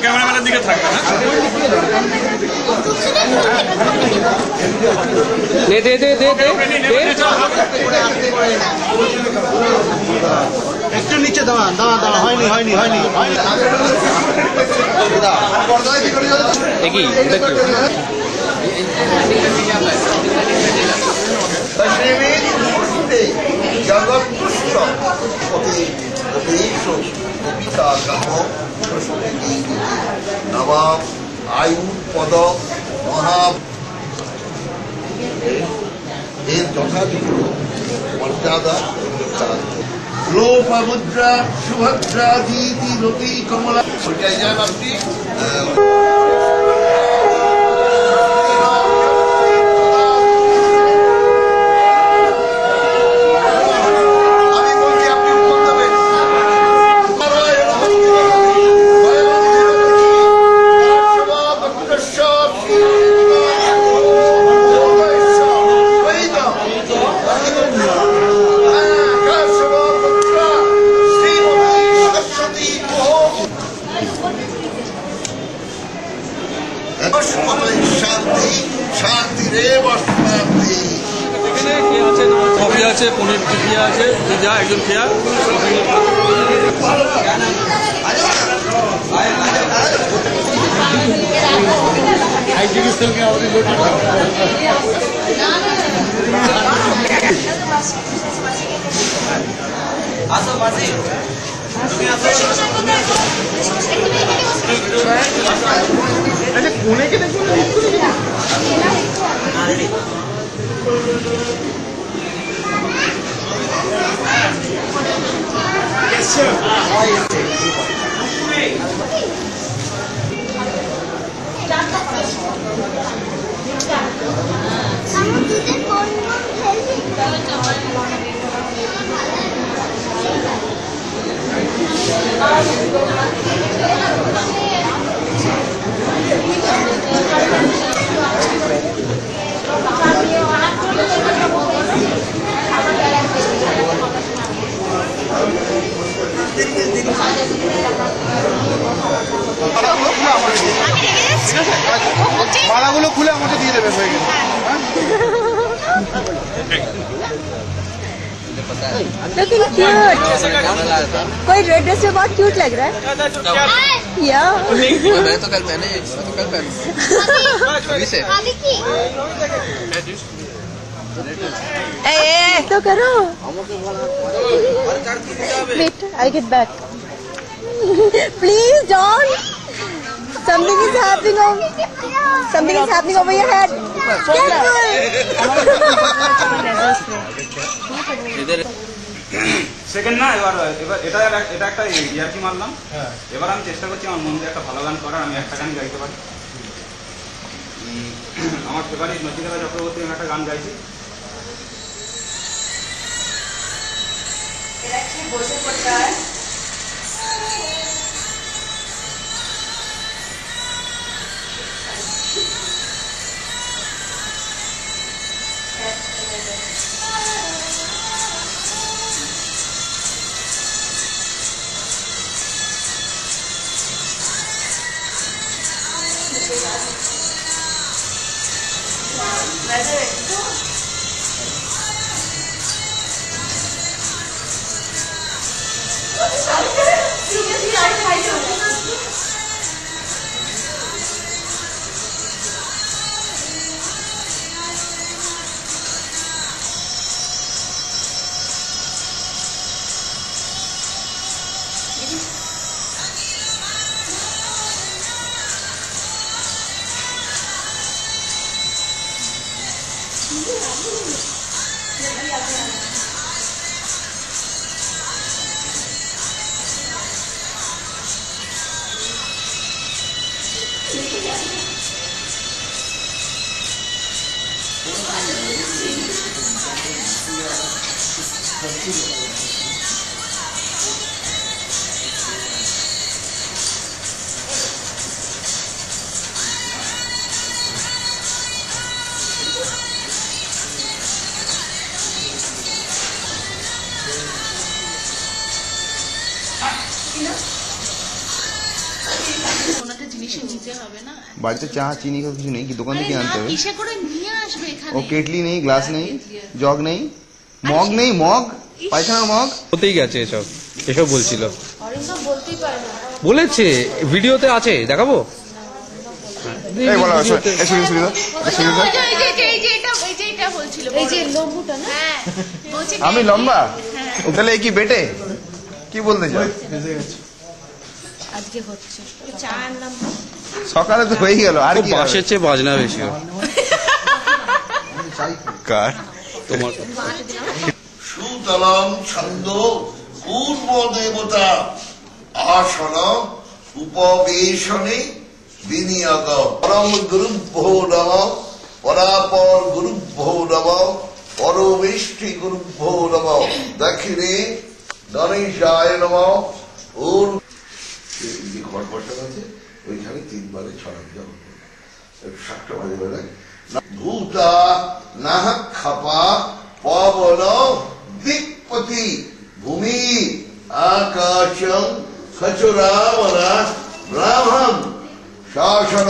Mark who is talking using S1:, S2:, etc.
S1: ক্যামেরাম্যানের দিকে থাকবে
S2: একটু নিচে দাঁড়া দাঁড়া দাঁড়া হয়নি হয়নি হয়নি
S3: জগৎ নবাব আয়ু পদ মহা এর যথাযথ মর্যাদা লোপমুদ্রা সুভদ্রা দিতি রতি কমলা ওইটাই যান আপনি
S1: কফি আছে, পনির টিকিয়া আছে, যা একজন খেয়া
S2: কোনেকে দেখুন মালাগুলো খুলে আমাকে দিয়ে দেবে হয়ে গেছে
S4: Looking cute. कोई रेड ड्रेस में बहुत क्यूट लग रहा है या
S5: मैंने तो कल पहने अभी से
S4: तो करो wait I'll get back please don't something is happening over your head
S1: second না এবার এটা একটা ইয়ার্কি মারলাম এবার আমি চেষ্টা করছি আমার মন দিয়ে একটা ভালো গান করার আমি একটা গানই গাইতে পারি আমার ফেভারিট নচিকেতা চক্রবর্তী আমি একটা গান গাইছি বসে পড়তে হয়
S6: বাড়িতে চা চিনি কিছু নেই কি দোকান থেকে আনতে হবে
S7: কিসে করে নিয়ে আসবে এখানে
S6: ও কেটলি নেই গ্লাস নেই জগ নেই মগ নেই মগ পায়খানার মগ
S8: হতেই গেছে এসব এসব বলছিল
S7: অরিন্দম বলতেই পারে না
S8: বলেছে ভিডিওতে আছে দেখাবো
S6: এই বলা আছে এই শুনি শুনি
S7: এটা বলছিল এই যে লম্বুটা না হ্যাঁ বলছে
S6: আমি লম্বা তাহলে কি বেটে কি বলতে চাও
S7: আজকে হচ্ছে চা আনলাম
S6: সকালে তো হয়ে গেল আর কি
S8: বাসের চেয়ে বাজনা বেশি
S6: কার
S8: তোমার
S3: সুতলম ছন্দ পূর্ব দেবতা আসন উপবেশনে বিনিয়োগ পরম গুরুভ্যো নমঃ পরাপর গুরুভ্যো নমঃ পরমেষ্ঠি গুরুভ্যো নমঃ দক্ষিণে গণেশায় নমঃ ওর যে ঘর বসা আছে ওইখানে 3 বারে ছড়ানো যাবে 7টা বাজে বেলায় ভূতা নাহ খাপা পবন দিকপতি ভূমি আকাশম সচরাবনা ব্রাহ্মণ শাসন